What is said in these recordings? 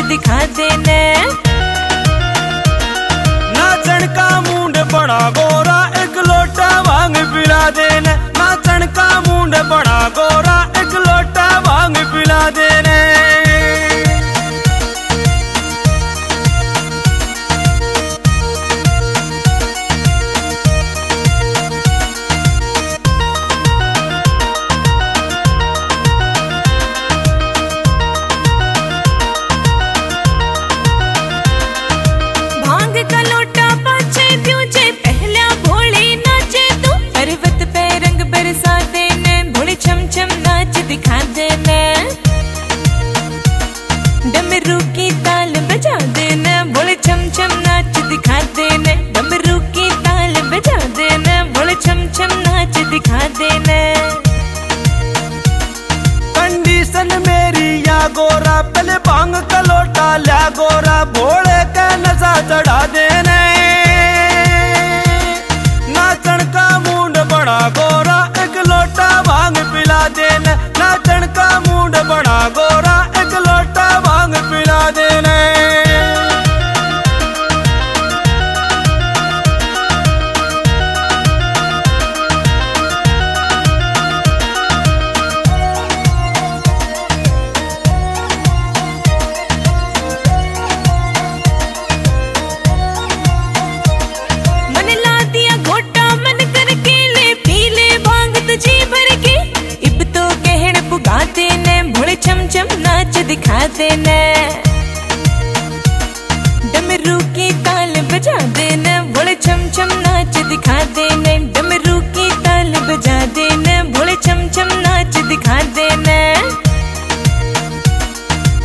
दिखा देने। नाचन का मुंड बड़ा गोरा एक लोटा भांग पिला देने। नाचन का मुंड बड़ा गोरा एक लोटा भांग पिला देने। दिखा देने डमरू की ताल बजा देना, बोले छम छम नाच दिखा देने। डमरू की ताल बजा देना, बोले छम छम नाच दिखा देने। कंडीशन मेरी या गोरा पहले भांग का लोटा ल्या गोरा भोले का नशा चढ़ा देने। नाचन का मुंड बड़ा गोरा एक लोटा भांग पिला देने। नाचन का मुंड बड़ा गोरा एक लोटा भांग पिला देने। मन ला दिया घोटा मन करके ले पी ले भांग तुझी भर के। इब तो कहण पुगा देने, भोले छम छम नाच दिखा देने। डमरू की ताल बजा देने, भोले छम छम नाच दिखा देने। डमरू की ताल बजा देने, भोले छम छम नाच दिखा देने।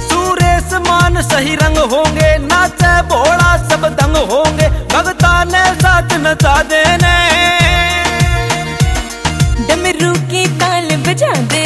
सुरेश मान सही रंग होंगे, नाचे भोला सब दंग होंगे। भगता ने साथ नचा देने। डमरू की ताल बजा दे